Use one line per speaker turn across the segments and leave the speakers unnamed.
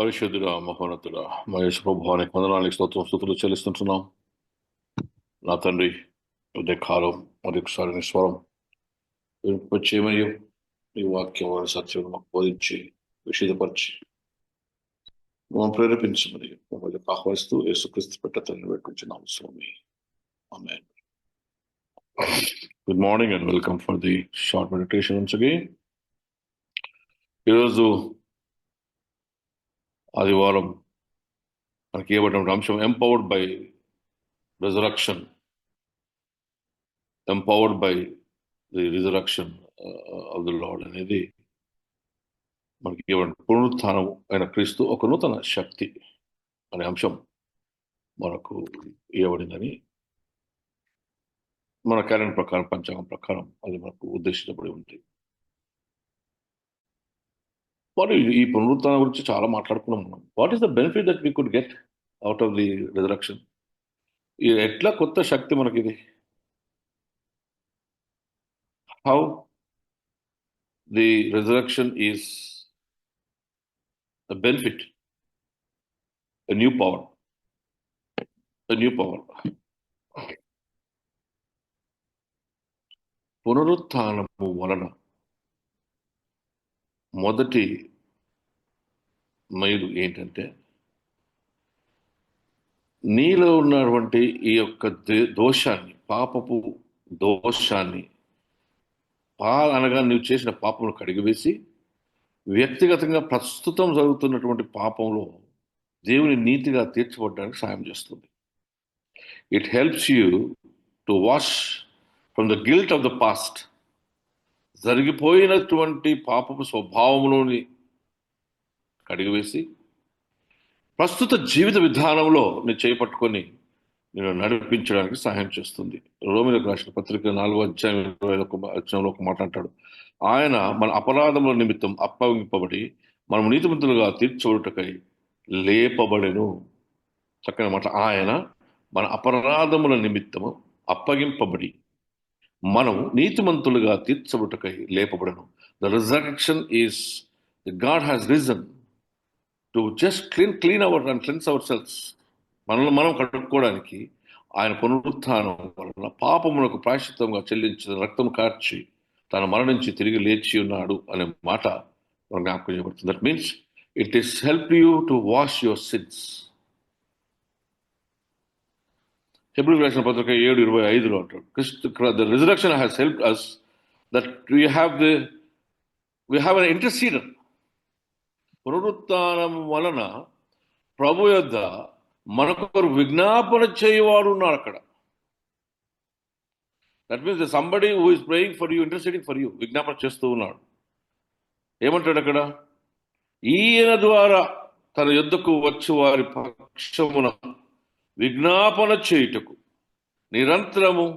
పరిశుద్ధుడా, మహోన్నతుడా, మహేష్ ప్రభావానికి వందనానికి స్తోత్రులు చెల్లిస్తుంటున్నాం. నా తండ్రి, ఉదయకాలం మరొకసారి నీ స్వరం వినిపించేమని ఈ వాక్యం సత్యం మాకు బోధించి విషదపరిచి మమ్మల్ని ప్రేరేపించమని మమ్మల్ని ఆహ్వానిస్తూ యేసుక్రీస్తు పెట్ట తండ్రి పెట్టుకుంటున్నాం స్వామి. ఆమేన్. Good morning and welcome for the short meditation once again. ఈరోజు ఆదివారం మనకి ఇవ్వబడిన అంశం empowered by resurrection. Empowered by the resurrection of the Lord అనేది మనకి ఇవ్వబడిన పునరుత్థానం అయిన క్రీస్తు ఒక నూతన శక్తి అనే అంశం మనకు ఇవ్వబడిందని మన క్యాలెండర్ ప్రకారం, పంచాంగం ప్రకారం అది మనకు ఉద్దేశించబడి ఉంది. మరి ఈ పునరుత్థానం గురించి చాలా మాట్లాడుకున్నాం మనం. What is the benefit that we could get out of the resurrection? ఎట్లా కొత్త శక్తి మనకి ఇది? How the resurrection is a benefit, a new power. పునరుత్థానము వలన మొదటి మైలు ఏంటంటే, నీలో ఉన్నటువంటి ఈ యొక్క దోషాన్ని, పాపపు దోషాన్ని, అనగా నీవు చేసిన పాపమును కడిగివేసి వ్యక్తిగతంగా ప్రస్తుతం జరుగుతున్నటువంటి పాపంలో దేవుని నీతిగా తీర్చబడడానికి సాయం చేస్తుంది. It helps you to wash from the guilt of the past. జరిగిపోయినటువంటి పాపపు స్వభావంలోని కడిగివేసి ప్రస్తుత జీవిత విధానంలో నేను చేపట్టుకొని నేను నడిపించడానికి సహాయం చేస్తుంది. రోమీయులకు రాసిన పత్రిక 4:21 ఒక మాట అంటాడు, ఆయన మన అపరాధముల నిమిత్తం అప్పగింపబడి మనం నీతిమంతులుగా తీర్చబడుటకై లేపబడెను. చక్కని మాట. ఆయన మన అపరాధముల నిమిత్తము అప్పగింపబడి మనం నీతిమంతులుగా తీర్చబడుటకై లేపబడెను. The resurrection is God has risen to just clean cleanse ourselves. మనల్ని మనం కడుక్కోవడానికి ఆయన పునరుత్థానం వలన పాపములకు ప్రాయశ్చిత్తంగా చెల్లించిన రక్తం కార్చి తను మరణించి తిరిగి లేచి ఉన్నాడు అనే మాట మనం జ్ఞాపకం చేయబడుతుంది. That means it is help you to wash your sins. హెబ్రీయులకు రాసిన పత్రిక 7:25 అంటాడు, the resurrection has helped us that we have an interceder. పునరుత్థానం వలన ప్రభు యొద్ద మనకొకరు విజ్ఞాపన చేయవాడు ఉన్నాడు అక్కడ. That means somebody who is praying for you, interceding for you, విజ్ఞాపన చేస్తూ ఉన్నాడు. ఏమంటాడు అక్కడ? ఈయన ద్వారా తన యొద్దకు వచ్చి వారి పక్షమున విజ్ఞాపన చేయుటకు నిరంతరము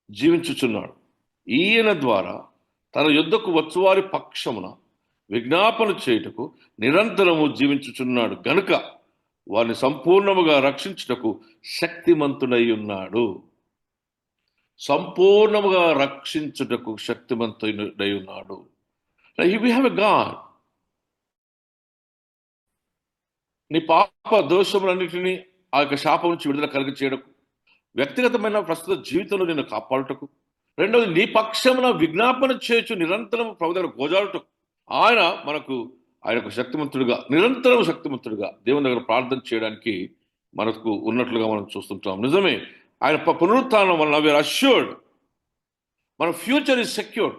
జీవించుచున్నాడు. ఈయన ద్వారా తన యొద్దకు వచ్చి వారి పక్షమున విజ్ఞాపన చేయుటకు నిరంతరము జీవించుచున్నాడు గనుక వారిని సంపూర్ణముగా రక్షించుటకు శక్తిమంతుడై ఉన్నాడు. సంపూర్ణముగా రక్షించుటకు శక్తిమంతుడై ఉన్నాడు. We have a God. నీ పాప దోషములన్నిటినీ ఆ యొక్క శాపం నుంచి విడుదల కలిగి చేయడకు, వ్యక్తిగతమైన ప్రస్తుత జీవితంలో నిన్ను కాపాడుటకు, రెండవది నీ పక్షమున విజ్ఞాపన చేయొచ్చు నిరంతరం ప్రభు దగ్గర గోజాడుటకు ఆయన ఆయనకు శక్తిమంతుడిగా, నిరంతరం శక్తిమంతుడిగా దేవుని దగ్గర ప్రార్థన చేయడానికి మనకు ఉన్నట్లుగా మనం చూస్తుంటాం. నిజమే, ఆయన పునరుత్థానం వలన వీఆర్ అష్యూర్డ్, మన ఫ్యూచర్ ఈజ్ సెక్యూర్డ్.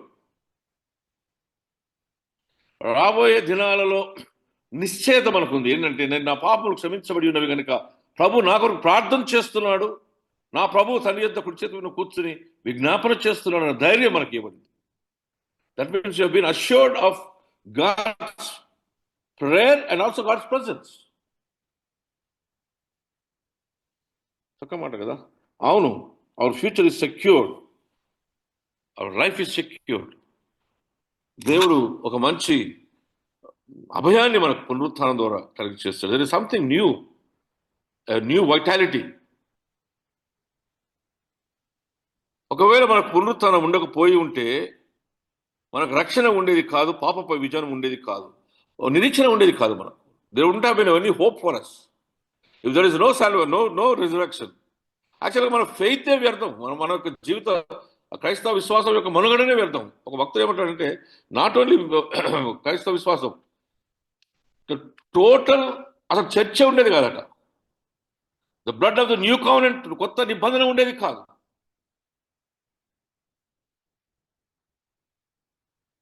రాబోయే దినాలలో నిశ్చయత మనకుంది. ఏంటంటే, నేను నా పాపములు క్షమించబడి ఉన్నవి కనుక ప్రభు నా కొరకు ప్రార్థన చేస్తున్నాడు, నా ప్రభు తన యొద్ద కుడి చేతి మీద కూర్చుని విజ్ఞాపన చేస్తున్నాడు అన్న ధైర్యం మనకి ఇవ్వబడింది. That means you have been assured of God's prayer and also God's presence. చక్కమాట కదా? అవును, our future is secured, our life is secured. దేవుడు ఒక మంచి అభయాన్ని మనకు పునరుత్థానం ద్వారా కలిగి చేస్తాడు. there is something new, a new vitality. ఒకవేళ మనకు పునరుత్థానం ఉండకపోయి ఉంటే మనకు రక్షణ ఉండేది కాదు, పాపపై విజయం ఉండేది కాదు. నిరీక్షణ ఉండేది కాదు మనకు. There wouldn't have been any hope for us if there is no resurrection. యాక్చువల్గా మన ఫెయితే వ్యర్థం. మన యొక్క జీవిత క్రైస్తవ విశ్వాసం యొక్క మనుగడనే వ్యర్థం. ఒక భక్తుడు ఏమంటాడంటే, నాట్ ఓన్లీ క్రైస్తవ విశ్వాసం, టోటల్ అసలు చర్చ ఉండేది కాదట. The blood of the new covenant, కొత్త నిబంధన ఉండేది కాదు.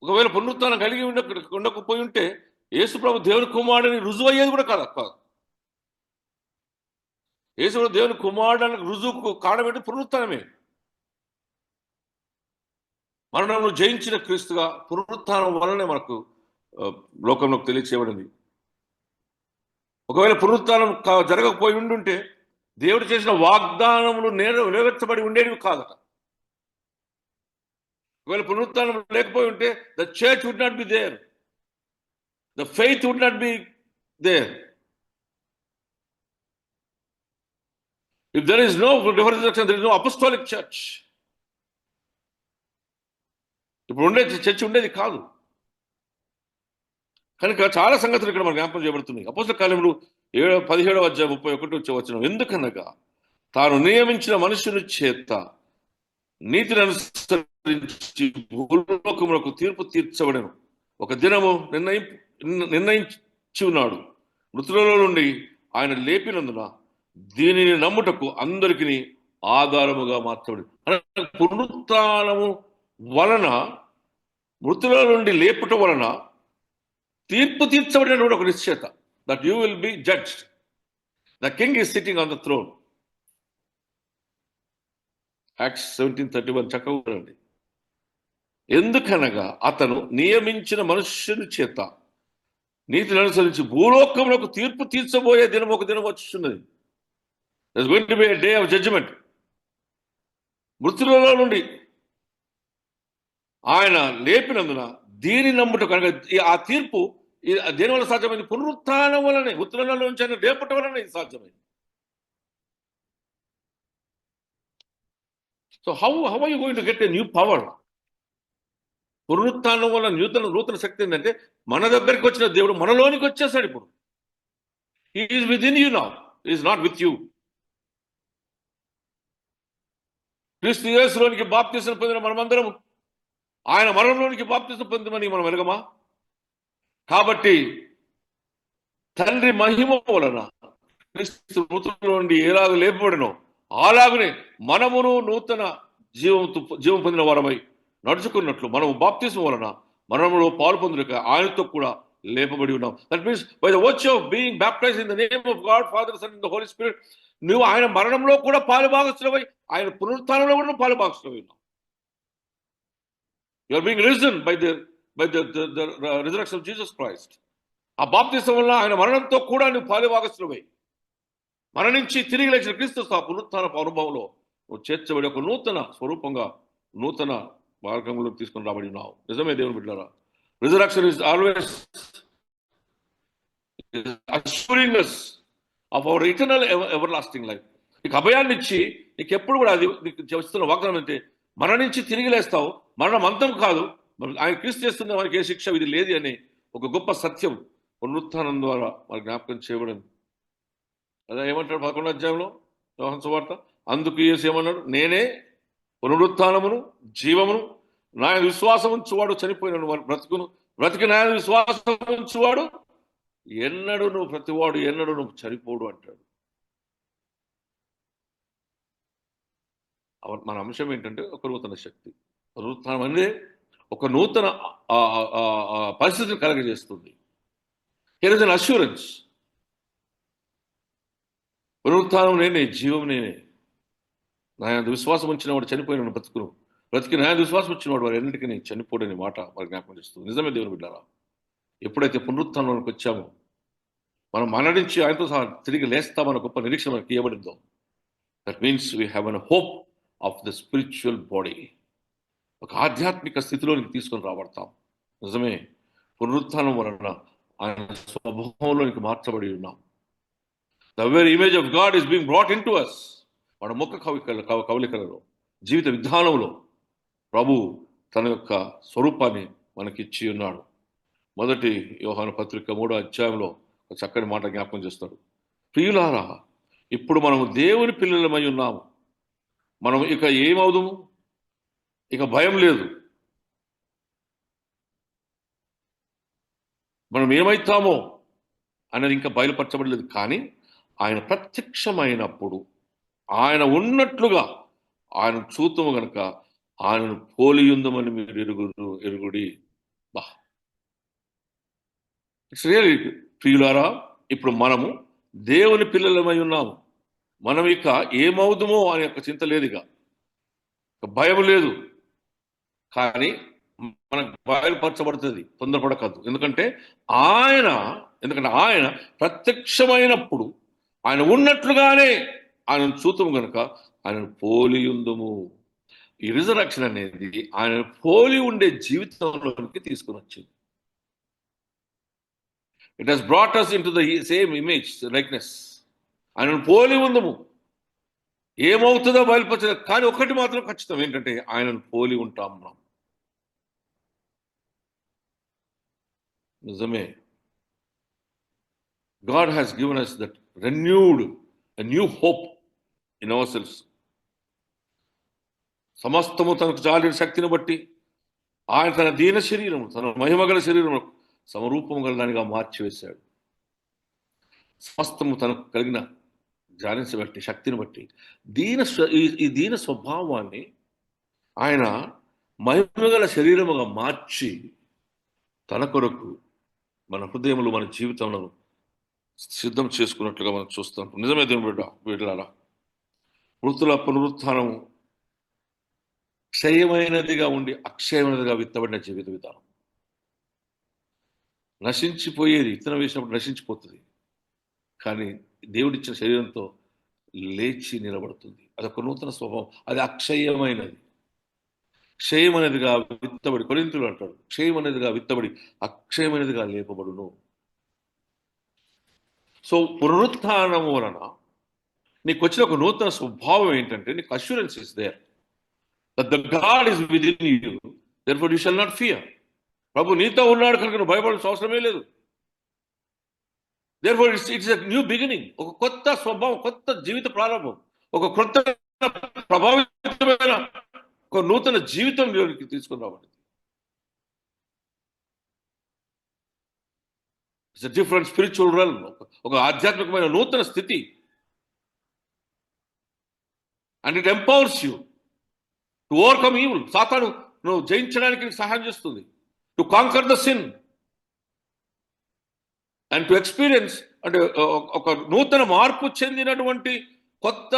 ఒకవేళ పునరుత్థానం కలిగి ఉండకపోయి ఉంటే యేసుప్రభు దేవుని కుమారుడిని రుజువు అయ్యేది కూడా కాదు. యేసు దేవుని కుమారుడానికి రుజువుకు కారణం ఏంటి? పునరుత్థానమే. మరణంలో జయించిన క్రీస్తుగా పునరుత్థానం వలనే మనకు లోకంలోకి తెలియచేయబడింది. ఒకవేళ పునరుత్థానం జరగకపోయి ఉండుంటే దేవుడు చేసిన వాగ్దానములు నెరవేర్చబడి ఉండేవి కాదట. ఒకవేళ పునరుత్థానం లేకపోయి ఉంటే the church would not be there, the faith would not be there. If there is no resurrection, there is no apostolic church. ఇప్పుడు ఉండే చర్చ్ ఉండేది కాదు. కనుక చాలా సంగతులు ఇక్కడ మనకు జ్ఞాపకం చేయబడుతున్నాయి. అపోస్తల కార్యములు 17:31 ఎందుకనగా తాను నియమించిన మనుషుని చేత నీతిని అనుసరించి భూలోకములకు తీర్పు తీర్చబడెను. ఒక దినము నిర్ణయించి ఉన్నాడు. మృతులలో నుండి ఆయన లేపినందున దీనిని నమ్ముటకు అందరికీ ఆధారముగా మార్చబడి. పునరుత్థానము వలన, మృతుల నుండి లేపుట వలన తీర్పు తీర్చబడిన ఒక నిశ్చయత, that you will be judged. The king is sitting on the throne. Acts 17:31 చక్కగా. ఎందుకనగా అతను నియమించిన మనుష్యుని చేత నీతిని అనుసరించి భూలోకములకు తీర్పు తీర్చబోయే దినం ఒక దినం వచ్చుచున్నది. There's going to be a day of judgment. మృతులలో నుండి ఆయన లేపినందున దీని నమ్ముట కనుక ఆ తీర్పు దేనివల్ల సాధ్యమైంది? పునరుత్థానం వలనే. మృతులలో నుంచి ఆయన లేపటం వలన ఇది సాధ్యమైంది. So how are you going to get a new power? పునరుత్థానం వల్ల నూతన శక్తి ఏంటంటే, మన దగ్గరికి వచ్చిన దేవుడు మనలోనికి వచ్చేసాడు. ఇప్పుడు he is with in you now, he is not with you. క్రీస్తు యేసులోనికి బాప్తిసం పొందిన మనమందరం ఆయన మరణంలోనికి బాప్తిసం పొందమని మనం ఎరగమా? కాబట్టి తండ్రి మహిమ వలన క్రీస్తు మృతుల నుండి ఎలాగ లేపబడినో అలాగనే మనమును నూతన జీవం పొందిన వారమై నడుచుకున్నట్లు మనము బాప్తిసం వలన మరణంలో పాలు పొందుట ఆయనతో కూడా లేపబడి ఉన్నాం. That means by the virtue of being baptized in the name of God Father Son and the Holy Spirit, నువ్వు ఆయన మరణంలో కూడా పాలుభాగస్తులవై ఆయన పునరుత్థానంలో కూడా పాలుభాగస్తులవై ఉన్నావు. You are being risen by the resurrection of Jesus Christ. ఆ బాప్తిసం వల్ల ఆయన మరణంతో కూడా నువ్వు పాలుభాగస్తులవై మరణించి తిరిగి లేచిన క్రీస్తు పునరుత్థానపు అనుభవంలో నువ్వు చేర్చబడి ఒక నూతన స్వరూపంగా, నూతన మార్గంలో తీసుకొని రాబడి ఉన్నావు. నిజమే దేవుని బిడ్డలారా, resurrection is always assuring us of our eternal everlasting life. నీకు అభయాన్ని ఇచ్చి నీకు ఎప్పుడు కూడా అది నీకు చేస్తున్న వాగ్దానం అంటే, మరణించి తిరిగి లేస్తావు, మరణం అంతం కాదు, ఆయన క్రీస్తు చేస్తున్న మనకి ఏ శిక్ష ఇది లేదు అని ఒక గొప్ప సత్యం పునరుత్థానం ద్వారా మనకు జ్ఞాపకం చేయబడింది. అదే ఏమంటాడు 11వ అధ్యాయంలో యోహాను సువార్త, అందుకు యేసు ఏమన్నాడు? నేనే పునరుత్థానమును జీవమును, నా విశ్వాసం ఉంచువాడు చనిపోయిన బ్రతుకును, బ్రతికి నా విశ్వాసం ఉంచువాడు ఎన్నడూ నువ్వు ప్రతివాడు ఎన్నడూ నువ్వు చనిపోడు అంటాడు. మన అంశం ఏంటంటే ఒక నూతన శక్తి. పునరుత్థానం అనేది ఒక నూతన పరిస్థితిని కలగజేస్తుంది. Here is an assurance. పునరుత్థానం నేనే, జీవం నేనే, నా విశ్వాసం ఉంచిన వాడు చనిపోయిన బ్రతుకును, బ్రతికి నా విశ్వాసం వచ్చిన వాడు వారు ఎన్నిటికీ చనిపోడని మాట వారి జ్ఞాపకం చేస్తుంది. నిజమే దేవుని బిడ్డారా, ఎప్పుడైతే పునరుత్థానంలోకి వచ్చామో, మనం మరణించి ఆయనతో సహా తిరిగి లేస్తామన్న గొప్ప నిరీక్షణ మనకి ఇవ్వబడిందో, that means we have an hope of the spiritual body. ఒక ఆధ్యాత్మిక స్థితిలోనికి తీసుకొని రాబడతాం. నిజమే, పునరుత్థానం వలన ఆయన స్వభావంలోనికి మార్చబడి ఉన్నాం. The very image of God is being brought into us. మన ముఖ కవలికలలో, జీవిత విధానంలో ప్రభు తన యొక్క స్వరూపాన్ని మనకిచ్చి ఉన్నాడు. మొదటి యోహాను పత్రిక 3వ అధ్యాయంలో ఒక చక్కని మాట జ్ఞాపకం చేస్తాడు. ప్రియులారా, ఇప్పుడు మనము దేవుని పిల్లలమై ఉన్నాము. మనం ఇక ఏమవుదుము? ఇక భయం లేదు. మనం ఏమైతామో అనేది ఇంకా బయలుపరచబడలేదు. కానీ ఆయన ప్రత్యక్షమైనప్పుడు ఆయన ఉన్నట్లుగా ఆయన చూతుము గనక ఆయనను పోలియుందమని మీరు ఎరుగుడి. బా, ఇట్స్ రియల్లీ. ప్రియులారా, ఇప్పుడు మనము దేవుని పిల్లలమై ఉన్నాము. మనం ఇక ఏమవుదుమో అనే ఒక చింత లేదు, ఇక భయం లేదు. కానీ మనకు బయలుపరచబడుతుంది, తొందరపడకద్దు. ఎందుకంటే ఆయన ప్రత్యక్షమైనప్పుడు ఆయన ఉన్నట్లుగానే ఆయనను చూతుము గనుక ఆయనను పోలియుందుము. ఈ రిజరక్షన్ అనేది ఆయన పోలి ఉండే జీవితంలోనికి తీసుకుని వచ్చింది. It has brought us into the same image likeness. ఆయనను పోలి ఉందము. ఏమవుతుందో బయలుపరచలేదు, కానీ ఒకటి మాత్రం ఖచ్చితం, ఏంటంటే ఆయనను పోలి ఉంటాం మనం. నిజమే. God has given us that a new hope in ourselves. సమస్తము తనకు చాలిన శక్తిని బట్టి ఆయన తన దీన శరీరం, తన మహిమగల శరీరం సమరూపం గల దానిగా మార్చివేశాడు. సమస్తము తనకు కలిగిన ధ్యానించ బట్టి, శక్తిని బట్టి ఈ దీన స్వభావాన్ని ఆయన మహిమగల శరీరముగా మార్చి తన కొరకు మన హృదయములు, మన జీవితంలో సిద్ధం చేసుకున్నట్లుగా మనం చూస్తాం. నిజమే దేవుని బిడ్డలారా, మృతుల పునరుత్థానం క్షయమైనదిగా ఉండి అక్షయమైనదిగా విత్తబడిన జీవిత విధానం. నశించిపోయేది విత్తనం వేసినప్పుడు నశించిపోతుంది, కానీ దేవుడిచ్చిన శరీరంతో లేచి నిలబడుతుంది. అదొక నూతన స్వభావం. అది అక్షయమైనది. క్షయమైనదిగా విత్తబడి, కొరింథీయులు అంటాడు, క్షయమైనదిగా విత్తబడి అక్షయమైనదిగా లేపబడును. సో పునరుత్థానము వలన నీకు వచ్చిన ఒక నూతన స్వభావం ఏంటంటే, నీకు assurance is there that the God is within you, therefore you shall not fear. ప్రభు నీతో ఉన్నాడు కనుక నువ్వు భయపడాల్సిన అవసరమే లేదు. therefore it's a new beginning. ఒక కొత్త స్వభావం, కొత్త జీవిత ప్రారంభం, ఒక కొత్త ప్రభావితమైన ఒక నూతన జీవితం దేవునికి తీసుకుని రావాలి. It's a different spiritual realm. ఒక ఆధ్యాత్మికమైన నూతన స్థితి. and it empowers you to overcome evil. సాతాను నువ్వు జయించడానికి సహాయం చేస్తుంది. To conquer the sin and to experience, అంటే ఒక నూతన మార్పు చెందినటువంటి కొత్త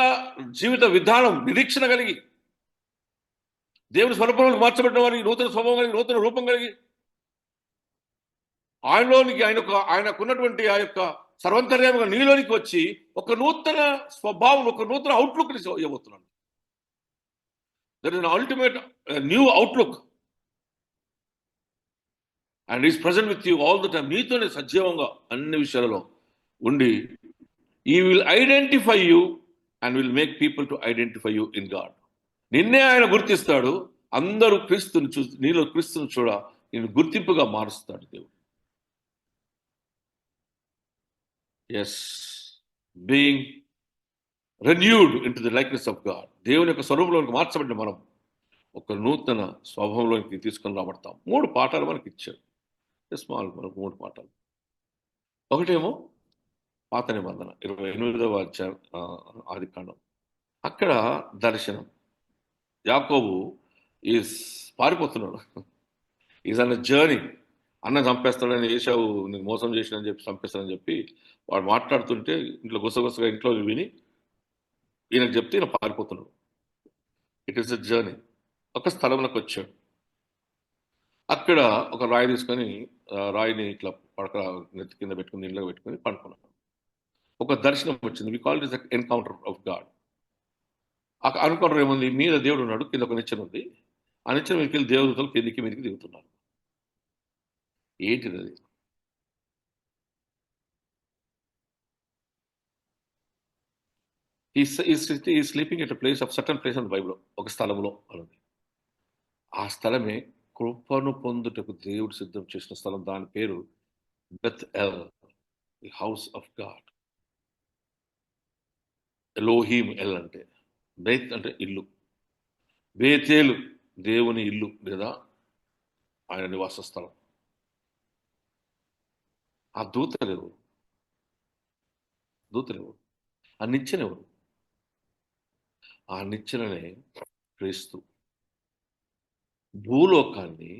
జీవిత విధానం, నిరీక్షణ కలిగి, దేవుని స్వరూపంలోకి మార్చబడిన వారికి నూతన స్వభావం కలిగి, నూతన రూపం కలిగి, ఆయనలోనికి ఆయనకున్నటువంటి ఆ యొక్క సర్వంతర్యాముగా నీలోనికి వచ్చి ఒక నూతన స్వభావం, ఒక నూతన అవుట్లుక్ ఇవ్వబోతున్నాను. There is an ultimate new outlook, and he is present with you all the time. నీతోనే సజీవంగా అన్ని విషయాలలో ఉండి he will identify you and will make people to identify you in God. నిన్నే ఆయన గుర్తిస్తాడు. అందరూ క్రీస్తుని చూసి, నీలో క్రీస్తుని చూడ నేను గుర్తింపుగా మారుస్తాడు దేవుడు. yes, being renewed into the likeness of God. దేవుని యొక్క స్వరూపంలోకి మార్చబడిన మనం ఒక నూతన స్వభావంలోకి తీసుకొని రాబడతాం. 3 పాఠాలు మనకి ఇచ్చాడు. మనకు 3 పాఠాలు. ఒకటేమో పాత నిబంధన 28వ అధ్యాయం ఆదికాండం. అక్కడ దర్శనం. యాకోబు పారిపోతున్నాడు. Is an journey. అన్న చంపేస్తాడని, ఏశావు నేను మోసం చేసినని చెప్పి చంపేస్తాడని చెప్పి వాడు మాట్లాడుతుంటే ఇంట్లో గుసగుసగా ఇంట్లో విని ఈయనకు చెప్తే ఈయన పారిపోతున్నాడు. It is a journey. ఒక స్థలంలోకి వచ్చాడు. అక్కడ ఒక రాయి తీసుకొని, రాయిని ఇట్లా నెత్తి కింద పెట్టుకుని, ఇంట్లో పెట్టుకుని పండుకున్నాడు. ఒక దర్శనం వచ్చింది. We call it is encounter of God. Encounter ఏముంది? మీద దేవుడు ఉన్నాడు, కింద ఒక నిచ్చెన ఉంది. ఆ నిచ్చెన మీదకి వెళ్ళి దేవదూతలు కిందికి మీదకి దిగుతున్నారు. ఏంటిది అది? Sleeping at place of certain place of Bible. ఒక స్థలంలో అన్నది. ఆ స్థలమే కృపను పొందుటకు దేవుడు సిద్ధం చేసిన స్థలం, దాని పేరు Beth El, the house of God. Elohim El అంటే, బెత్ అంటే ఇల్లు, బేతేలు దేవుని ఇల్లు లేదా ఆయన నివాస స్థలం. ఆ దూతలెవరు? ఆ నిచ్చెనెవరు? ఆ నిచ్చెననే క్రీస్తు. భూలోకాన్ని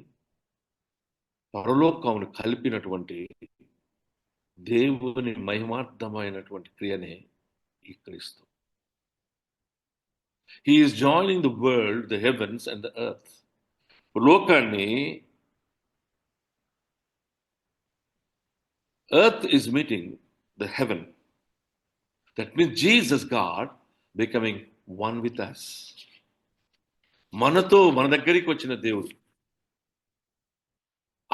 పరలోకమును కలిపినటువంటి దేవుని మహిమార్థమైనటువంటి క్రియనే ఈ క్రీస్తు. He is joining the world, the heavens and the earth. లోకాన్ని, earth is meeting the heaven. That means Jesus, God, becoming one with us. మనతో మన దగ్గరికి వచ్చిన దేవుడు.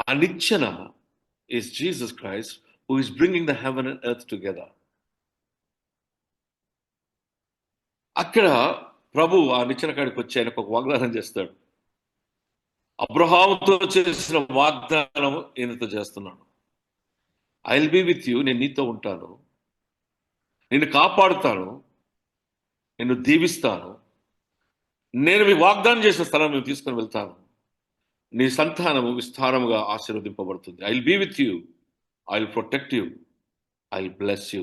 ఆ నిచ్చెన is Jesus Christ, who is bringing the heaven and earth together. అక్కడ ప్రభు ఆ నిచ్చెన కాడికి వచ్చి ఆయనకు ఒక వాగ్దానం చేస్తాడు. అబ్రహాముతో చేసిన వాగ్దానం ఈయనతో చేస్తున్నాను. I will be with you, నేను నీతో ఉంటాను, నిన్ను కాపాడుతాను, నిన్ను దీవిస్తాను, నేను మీ వాగ్దానం చేసిన స్థలం మేము తీసుకొని వెళ్తాను, నీ సంతానము విస్తారముగా ఆశీర్వదింపబడుతుంది. I will be with you, I will protect you, I will bless you.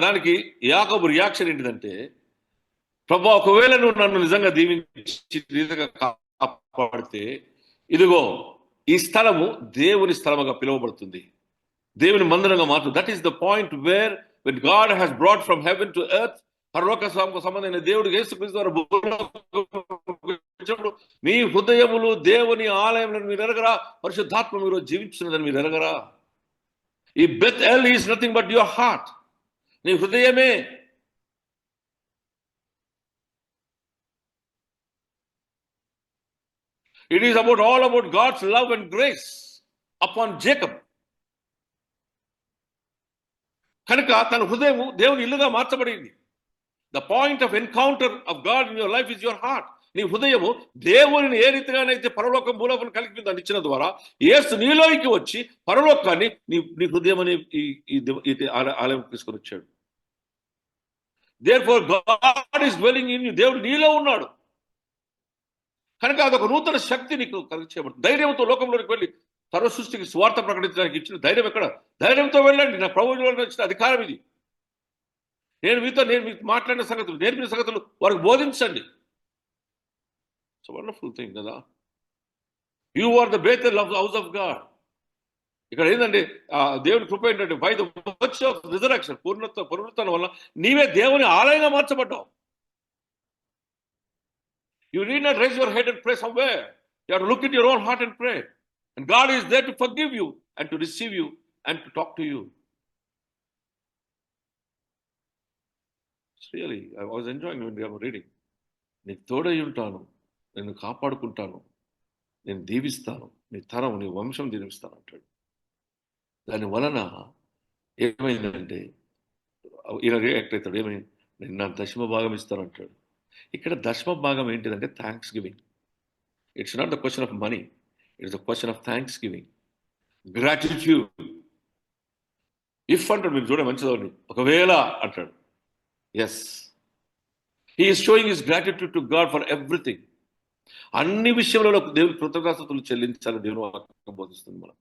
దానికి యాకోబు రియాక్షన్ ఏంటిదంటే, ప్రభా ఒకవేళ నువ్వు నన్ను నిజంగా దీవించి నిజంగా కాపాడితే, ఇదిగో ఈ స్థలము దేవుని స్థలముగా పిలువబడుతుంది, దేవుని మందిరంగా మారుతుంది. That is the point where when God has brought from heaven to earth, పరలోక సంబంధమైన దేవుడు యేసుక్రీస్తు ద్వారా మీ హృదయములు దేవుని ఆలయంలో మీరు ఎరగరా, పరిశుద్ధాత్మ మీరు జీవించున్నదని మీరు ఎరగరా. ఈ Beth El is nothing but your heart, నీ హృదయమే. It is all about God's love and grace upon Jacob. కనుక తన హృదయము దేవుని ఇల్లుగా మార్చబడింది. The point of encounter of God in your life is your heart. నీ హృదయము దేవుని ఏ రీతిగానైతే పరలోకం భూలోకం కలిగిందని ఇచ్చిన ద్వారా యేసు నీలోకి వచ్చి పరలోకాన్ని నీ హృదయం అనే ఈ ఆలయం తీసుకొని వచ్చాడు. Therefore God is dwelling in you. దేవుడు నీలో ఉన్నాడు. కనుక అదొక నూతన శక్తి నీకు కలిగించబడుతుంది. ధైర్యంతో లోకంలోకి వెళ్ళి సర్వ సృష్టికి స్వార్థ ప్రకటించడానికి ఇచ్చిన ధైర్యం ఎక్కడ? ధైర్యంతో వెళ్ళండి, నా ప్రభువులో ఇచ్చిన అధికారం ఇది. నేను మీకు మాట్లాడిన సంగతులు, నేర్పిన సంగతులు వారికి బోధించండి. ఇట్స్ వండర్ఫుల్ థింగ్ కదా. You are the Bethel of house of God. ఇక్కడ ఏంటంటే దేవుని కృప ఏంటంటే, by the virtue of resurrection, పునరుత్థానం వల్ల నీవే దేవుని ఆలయంగా మార్చబడ్డావు. You need not raise your head and pray somewhere. You have to look at your own heart and pray. And God is there to forgive you and to receive you and to talk to you. It's really, I was enjoying when we were reading. నీకు తోడై ఉంటాను, నిన్ను కాపాడుకుంటాను, నేను దీవిస్తాను, నీ తరం నీ వంశం దీవిస్తాను అంటాడు. దాని వలన ఏమైందంటే ఈయన రియాక్ట్ అవుతాడు. ఏమైంది? నేను నా దశమ భాగం ఇస్తాను అంటాడు. ఇక్కడ దశమ భాగం ఏంటిదంటే thanksgiving. It's not the question of money, it's the question of thanksgiving, gratitude. If అంటాడు, మీరు చూడ మంచిదని, ఒకవేళ అంటాడు. Yes, he is showing his gratitude to God for everything. అన్ని విషయంలో దేవుని కృతజ్ఞతలు చెల్లించాలని దేవుని వాక్యం బోధిస్తుంది. మనం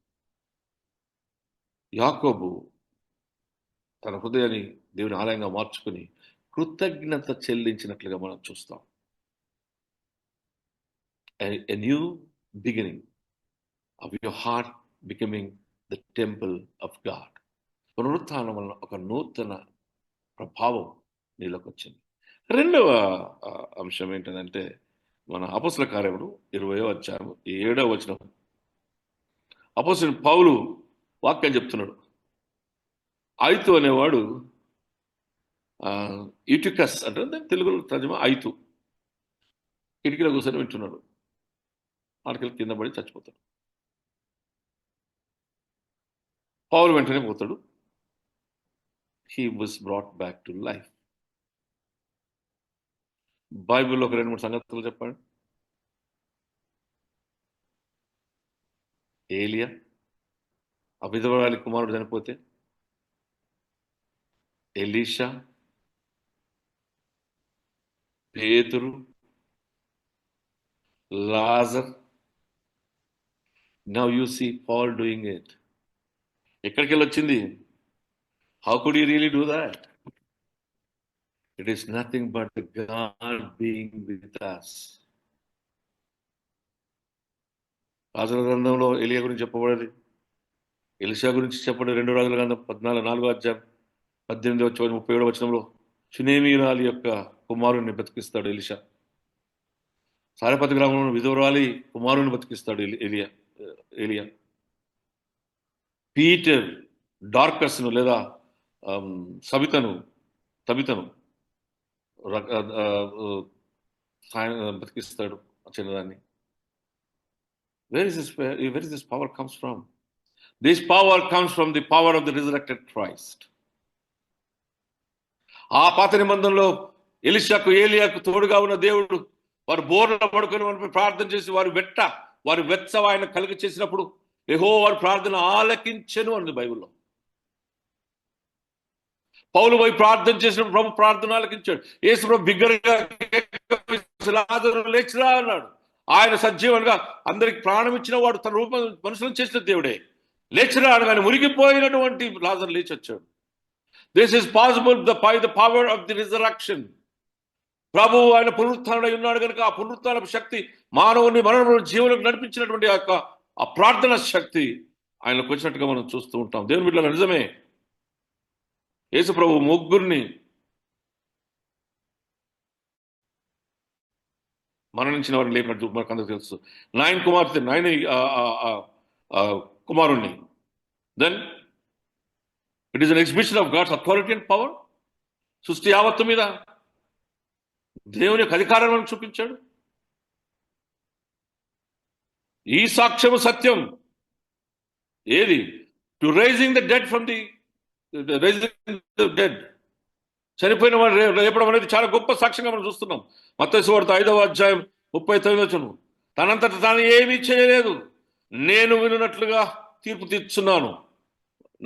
యాకోబు తన హృదయాన్ని దేవుని ఆలయంగా మార్చుకుని కృతజ్ఞత చెల్లించినట్లుగా మనం చూస్తాం. A new beginning of your heart becoming the temple of God. పునరుత్థానం వలన ఒక నూతన ప్రభావం నీలోకి వచ్చింది. రెండవ అంశం ఏంటంటే, మన అపోస్తల కార్యములు 20వ అధ్యాయం 7వ వచనం. అపోస్తలుడు పౌలు వాక్యం చెప్తున్నాడు. ఐతు అనేవాడు యూటికస్ అంటే తెలుగులో తర్జుమా ఐతు, కిటికీలో కూర్చొని వింటున్నాడు. ఆడికి కింద పడి చచ్చిపోతాడు. పౌలు వెంటనే పోతాడు. He was brought back to life. బైబిల్లో ఒక 2-3 సంగతులు చెప్పండి. ఏలియా, ఆ విధవరాలి కుమారుడు చనిపోతే ఎలీషా, పేతురు, Lazarus. Now you see Paul doing it. ఎక్కడికి వెళ్ళి వచ్చింది? How could you really do that? It is nothing but God being with us. రాజుల గ్రంథంలో ఎలియా గురించి చెప్పబడేది, ఎలిషా గురించి చెప్పబడి 2 రాజుల గ్రంథం 4వ అధ్యాయం 18 37 వచనంలో షునేమీరాలి యొక్క కుమారుణ్ణి బతికిస్తాడు ఎలిషా. సారెపతి గ్రామంలో విధవరాలి కుమారుని బతికిస్తాడు ఎలియా. పీటర్ డార్కస్ను లేదా తబితను బతికిస్తాడు చిన్నదాన్ని. Where is this power comes from? This power comes from the power of the resurrected Christ. ఆ పాత నిబంధనలో ఎలీషాకు ఏలియాకు తోడుగా ఉన్న దేవుడు వారు బోర్ల పడుకొని వారిపై ప్రార్థన చేసి వారి వెచ్చ ఆయన కలిగి చేసినప్పుడు యెహోవా వారి ప్రార్థన ఆలకించెను అన్నది బైబిల్లో. పౌలు పోయి ప్రార్థన చేసినప్పుడు ప్రభు ప్రార్థన ఆలకించాడు. యేసు ప్రభు బిగ్గరగా లాజరు లేచిరా అన్నాడు. ఆయన సజీవంగా అందరికి ప్రాణం ఇచ్చిన వాడు, తన రూపం మనుషులను చేసిన దేవుడే. లేచిరా అనగానే మురిగిపోయినటువంటి లాజరు లేచి వచ్చాడు. This is possible by the power of the resurrection. ప్రభు ఆయన పునరుత్థానుడై ఉన్నాడు కనుక ఆ పునరుత్థాన శక్తి మానవుని మరణంలో జీవులకు నడిపించినటువంటి ఆ ప్రార్థన శక్తి ఆయనకు వచ్చినట్టుగా మనం చూస్తూ ఉంటాం. దేవుని బిడ్డలారా, నిజమే, యేసు ప్రభు ముగ్గురిని మరణించిన వారిని లేపినట్టు మనకు అందరికి తెలుసు. 9 కుమారుణ్ణి. Then it is an exhibition of God's authority and power. సృష్టి యావత్తు మీద దేవుని యొక్క అధికారం మనకు చూపించాడు. ఈ సాక్ష్యము సత్యం. ఏది? To raising the dead from the dead. చనిపోయిన వాడు లేపడం అనేది చాలా గొప్ప సాక్ష్యంగా మనం చూస్తున్నాం. మత్తయి సువార్త 5వ అధ్యాయం 39 వచనం. తనంతట తాను ఏమీ చేయలేదు, నేను వినున్నట్లుగా తీర్పు తీర్చున్నాను.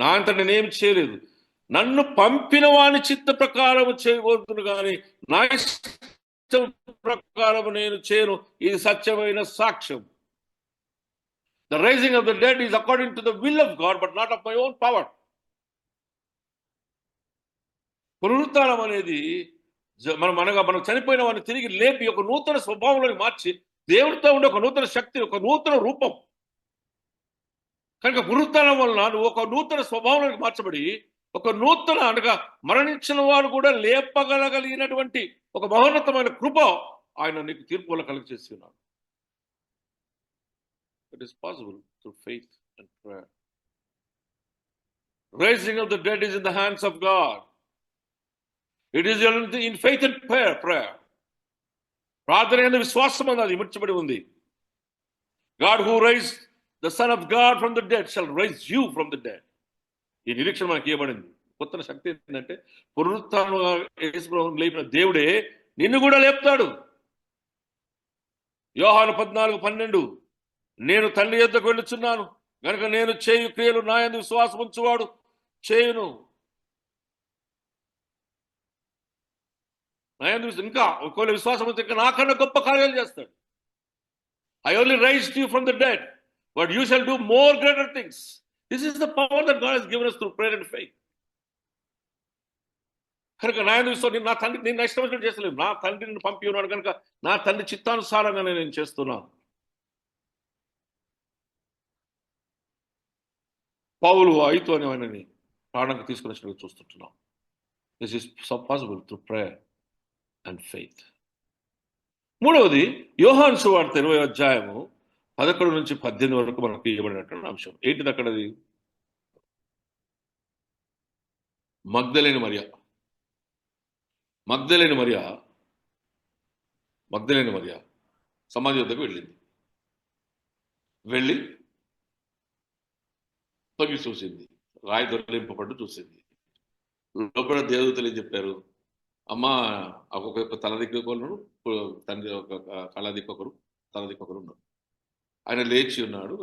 నా అంతట నేనేమి చేయలేదు, నన్ను పంపిన వాని చిత్త ప్రకారము చేయబోతును కానీ నా ఇష్టం ప్రకారము నేను చేయను. ఇది సత్యమైన సాక్ష్యం. The raising of the dead is according to the will of God, but not of my own power. పునరుత్థానం అనేది మనం చనిపోయిన వాడిని తిరిగి లేపి ఒక నూతన స్వభావంలోకి మార్చి దేవుడితో ఉండే ఒక నూతన శక్తి, ఒక నూతన రూపం. కనుక పునరుత్థానం వలన నువ్వు ఒక నూతన స్వభావంలోకి మార్చబడి ఒక నూతన అనగా మరణించిన వారు కూడా లేపగలిగినటువంటి ఒక మహోన్నతమైన కృప ఆయన నీకు తీర్పు వల్ల కలిగి చేసి ఉన్నాడు. It is possible through faith and prayer. Raising of the dead is in the hands of God. It is in faith and prayer. ప్రార్థన అనేది విశ్వాసం అన్నది ఇమర్చబడి ఉంది. God who raised the Son of God from the dead shall raise you from the dead. ఈ నిరీక్షణ మనకి ఇవ్వబడింది. కొత్త శక్తి ఏంటంటే పునరుత్థానంగా యేసు ప్రభువును లేపిన దేవుడే నిన్ను కూడా లేపుతాడు. యోహాను 14:12 నేను తండ్రి యొద్దకు వెళ్ళుచున్నాను గనుక నేను చేయు క్రియలు నా యందు విశ్వాసం ఉంచువాడు చేయును. నా యందు ఇంకా ఒకవేళ విశ్వాసం ఉంటే ఇంకా నాకన్నా గొప్ప కార్యాలు చేస్తాడు. I only raised you from the dead, but you shall do more greater things. This is the power that God has given us through prayer and faith. కనుక నా యందు విశ్వాసం, నా తండ్రి నేను ఇష్టం వచ్చినట్టు చేస్తలేను. నా తండ్రి నిన్ను పంపి ఉన్నాడు కనుక నా తండ్రి చిత్తానుసారంగా నేను చేస్తున్నాను. పౌలు ఐతు అనే ఆయనని ప్రాణంగా తీసుకుని వచ్చినట్టు చూస్తుంటున్నాం. This is possible through prayer and faith. మూడవది యోహాను సువార్త 20వ అధ్యాయము 11 నుంచి 18 వరకు మనకు ఇవ్వబడినటువంటి అంశం. ఏంటిది అక్కడది? మగ్దలేని మరియ సమాధి వద్దకు వెళ్ళి తొంగి చూసింది, రాయి దొరికింపబడ్డు చూసింది. లోపల దేవదూతలు ఏం చెప్పారు? అమ్మా ఒక్కొక్క తల దిక్కొకరు, తండ్రి ఒక కళ్ళ దిక్కొకరు, తల దిక్కొకరు ఉన్నారు. ఆయన లేచి ఉన్నాడు.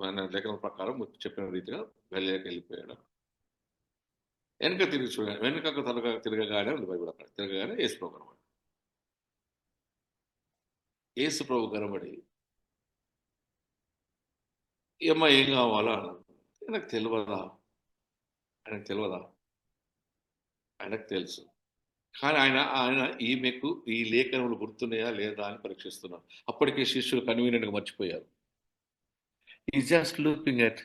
ఆయన లేఖనం ప్రకారం చెప్పిన రీతిగా వెళ్ళిపోయాడు. వెనక తిరిగి చూడండి, వెనుకకు తలగా తిరగగానే ఉంది బైబిల్. అక్కడ తిరగగానే యేసుప్రభు కనబడి, యేసుప్రభు కనబడి ఈ అమ్మాయి ఏం కావాలా అన్నాడు. ఆయనకు తెలియదా, ఆయనకు తెలియదా, ఆయనకు తెలుసు. కానీ ఆయన ఆయన ఈమెకు ఈ లేఖనములు గుర్తున్నాయా లేదా అని పరీక్షిస్తున్నారు. అప్పటికే శిష్యులు కన్వీనియంట్గా మర్చిపోయారు. ఈ just looking at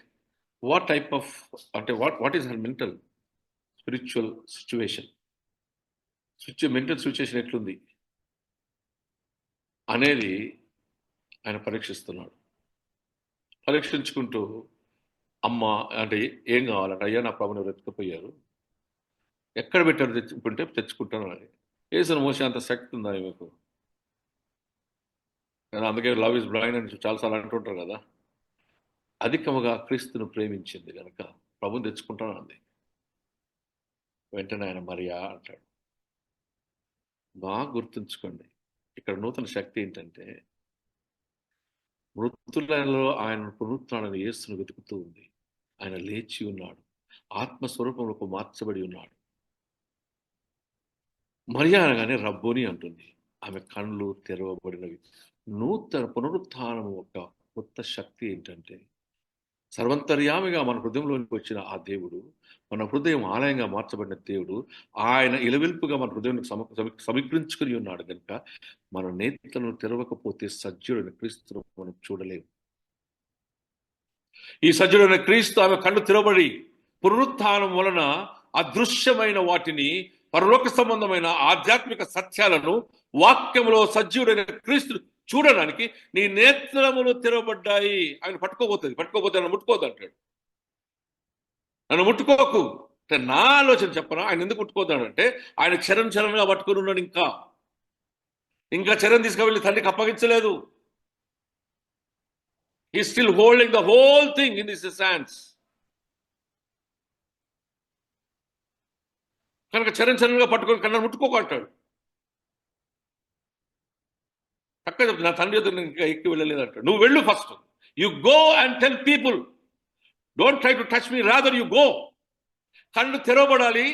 what type of, అంటే what is her mental spiritual situation, mental situation ఎట్లుంది అనేది ఆయన పరీక్షిస్తున్నాడు. పరీక్షించుకుంటూ అమ్మ అంటే ఏం కావాలంటే, అయ్యా నా ప్రభుని వెతుకుపోయారు, ఎక్కడ పెట్టారు తెచ్చుకుంటే తెచ్చుకుంటాను అని. యేసును మోసే అంత శక్తి ఉందా మీకు? అందుకే లవ్ ఇస్ బ్లైండ్ అని చాలాసార్లు అంటుంటారు కదా. అధికముగా క్రీస్తును ప్రేమించింది కనుక ప్రభుని తెచ్చుకుంటాను అంది. వెంటనే ఆయన మరియా అంటాడు. బాగా గుర్తుంచుకోండి, ఇక్కడ నూతన శక్తి ఏంటంటే, మృతులలో ఆయన పునరుత్థానమైన యేసును వెతుకుతూ ఉంది. ఆయన లేచి ఉన్నాడు, ఆత్మస్వరూపంలోకి మార్చబడి ఉన్నాడు. మరియా అనగానే రబ్బోని అంటుంది. ఆమె కళ్ళు తెరవబడినవి. నూతన పునరుత్థానం ఒక కొత్త శక్తి ఏంటంటే, సర్వంతర్యామిగా మన హృదయంలోనికి వచ్చిన ఆ దేవుడు, మన హృదయం ఆలయంగా మార్చబడిన దేవుడు, ఆయన ఇలవెల్పుగా మన హృదయం సమీకరించుకుని ఉన్నాడు కనుక మన నేత్రలను తెరవకపోతే సజ్జుడైన క్రీస్తును మనం చూడలేము. ఈ సజ్జుడైన క్రీస్తు ఆమె కళ్ళు తెరవబడి పునరుత్థానం వలన అదృశ్యమైన వాటిని, పరలోక సంబంధమైన ఆధ్యాత్మిక సత్యాలను వాక్యంలో సజీవుడైన క్రీస్తు చూడడానికి నీ నేత్రములు తెరవబడ్డాయి. ఆయన పట్టుకోపోతే నన్ను ముట్టుకోవద్దు అంటాడు. నన్ను ముట్టుకోకు అంటే నా ఆలోచన చెప్పనా? ఆయన ఎందుకు ముట్టుకోతాడంటే, ఆయన చరంగా పట్టుకుని ఉన్నాడు. ఇంకా చరం తీసుకువెళ్ళి తండ్రికి అప్పగించలేదు. He still holding the whole thing in his hands. కనుక చరంగా పట్టుకొని కన్నా ముట్టుకోకు అంటాడు. చక్కగా చెప్తుంది, నా తండ్రి యొక్క ఇంకా ఎక్కి వెళ్ళలేదు అంటాడు. నువ్వు వెళ్ళు, first you go and tell people, don't try to touch me, rather you go. కళ్ళు తెరవబడాలి,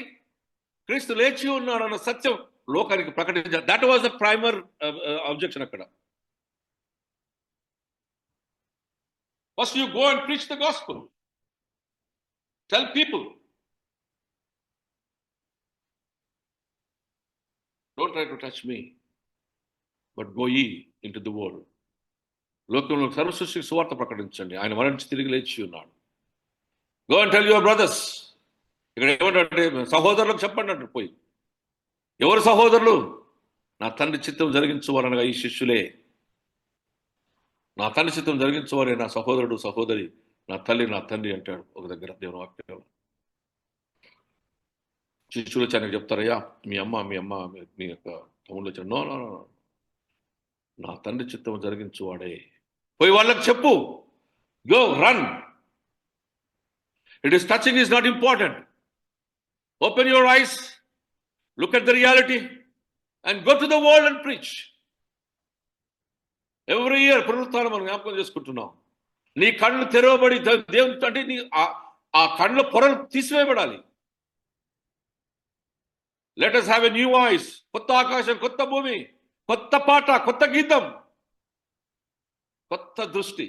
క్రీస్తు లేచి ఉన్నాడు అన్న సత్యం లోకానికి ప్రకటించాలి. That was the primer objection అక్కడ. First you go and preach the gospel, tell people, don't try to touch me, but go ye into the world. లోకంలో సర్వసృష్టికి సువార్త ప్రకటించండి, ఆయన మరణించి తిరిగి లేచి ఉన్నాడు. Go and tell your brothers. ఇక్కడ ఏమంటే సహోదరులకు చెప్పండి అంటారు. పోయి ఎవరు సహోదరులు? నా తండ్రి చిత్తం జరిగించువారనగా ఈ శిష్యులే. నా తండ్రి చిత్తం జరిగించువారే నా సహోదరుడు సహోదరి, నా తల్లి నా తండ్రి అంటాడు ఒక దగ్గర దేవుని వాక్యంలో. శిష్యులు వచ్చి ఆయనకు చెప్తారయ్యా, మీ అమ్మ మీ యొక్క తమ్ముళ్ళు వచ్చారు. నో, నా తండ్రి చిత్తం జరిగించువాడే. పోయి వాళ్ళకి చెప్పు. Go, run. It is touching is not important. Open your eyes, look at the reality and go to the world and preach. Every year పునరుత్థానం మనం జ్ఞాపకం చేసుకుంటున్నాం. నీ కళ్ళు తెరవబడి దేవుని అంటే నీ ఆ కళ్ళ పొరలు తీసివేయబడాలి. Let us have a new eyes. కొత్త ఆకాశం, కొత్త భూమి, కొత్త పాట, కొత్త గీతం, కొత్త దృష్టి.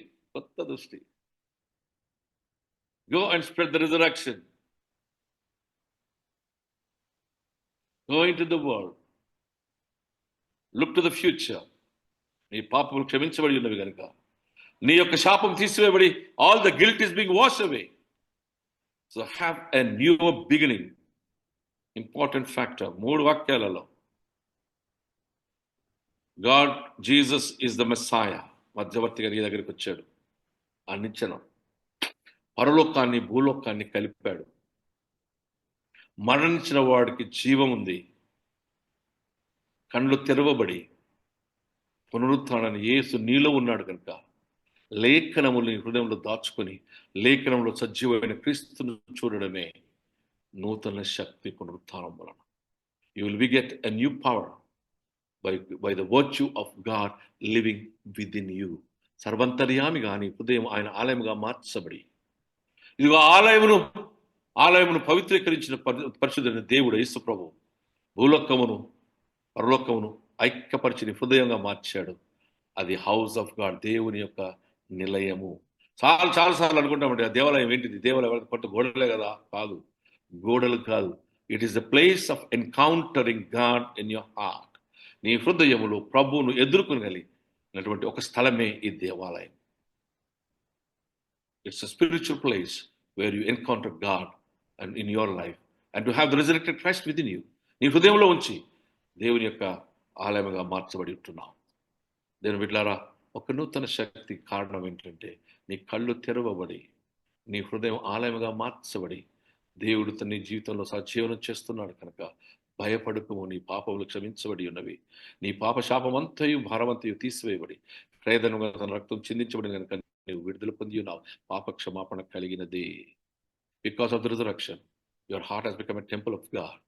Go and spread the resurrection. Go into the world. Look to the future. నీ పాపములు క్షమించబడి ఉన్నవి కనుక, నీ యొక్క శాపం తీసివేయబడి, all the guilt is being washed away. So have a new beginning. Important factor. 3 వాక్యాలలో God, Jesus is the Messiah. మధ్యవర్తిగా నీ దగ్గరికి వచ్చాడు. అన్నిచ్చనం పరలోకాన్ని భూలోకాన్ని కలిపాడు. మరణించిన వాడికి జీవం ఉంది. కళ్ళు తెరవబడి పునరుత్థానాన్ని యేసు నీలో ఉన్నాడు కనుక లేఖనములు హృదయంలో దాచుకొని లేఖనంలో సజీవమైన క్రీస్తును చూడడమే నూతన శక్తి. పునరుత్థానం వలన you will get a new power by the virtue of God living within you. సర్వంతర్యామిగా నీ హృదయం ఆయన ఆలయముగా మార్చబడి, ఇదిగో ఆలయమును పవిత్రీకరించిన పరిశుద్ధుడైన దేవుడు యేసు ప్రభు భూలోకమును పరలోకమును ఐక్యపరిచి నీ హృదయంగా మార్చాడు. అది హౌస్ ఆఫ్ గాడ్, దేవుని యొక్క నిలయము. చాలాసార్లు అనుకుంటామంటే ఆ దేవాలయం ఏంటిది? దేవాలయం కొత్త గోడలే కదా? కాదు, గోడలు కాదు. It is the place of encountering God in your heart. నీ హృదయములో ప్రభువును ఎదుర్కొనగలిగినటువంటి ఒక స్థలమే ఈ దేవాలయం. It's a spiritual place where you encounter God and in your life and to have the resurrected Christ within you. నీ హృదయంలో ఉంచి దేవుని యొక్క ఆలయముగా మార్చబడి ఉంటున్నావు. దేవుని బిడ్డలారా, ఒక నూతన శక్తి కారణం ఏంటంటే నీ కళ్ళు తెరవబడి, నీ హృదయం ఆలయముగా మార్చబడి, దేవుడు నీ జీవితంలో సజీవనం చేస్తున్నాడు కనుక భయపడుకుము. నీ పాపములు క్షమించబడి ఉన్నవి. నీ పాప శాపమంతయు భారమంతయు తీసివేయబడి క్రయధనముగా తన రక్తం చిందించబడి కనుక నీవు విడుదల పొంది ఉన్నావు. పాప క్షమాపణ కలిగినది. Because of the resurrection your heart has become a temple of God.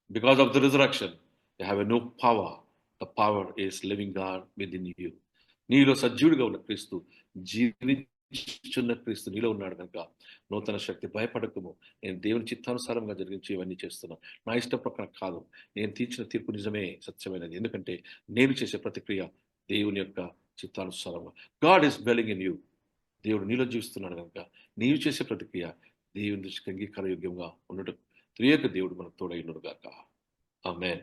Because of the resurrection you have a new power. The power is living God with in you. నీలో సజీవుడిగా ఉన్న క్రీస్తు, జీవించుచున్న క్రీస్తు నీలో ఉన్నాడు కనుక నూతన శక్తి. భయపడకము. నేను దేవుని చిత్తానుసారంగా జరిగించి ఇవన్నీ చేస్తున్నాను. నా ఇష్ట ప్రకారం కాదు. నేను తీర్చిన తీర్పు నిజమే, సత్యమైనది. ఎందుకంటే నేను చేసే ప్రతిక్రియ దేవుని యొక్క చిత్తానుసారంగా. God is dwelling in you. దేవుడు నీలో జీవిస్తున్నాడు కనుక నీవు చేసే ప్రతిక్రియ దేవుని దృష్టికి అంగీకారయోగ్యంగా ఉండటం త్రియేక దేవుడు మనకు తోడైనడు గాక. ఆమేన్.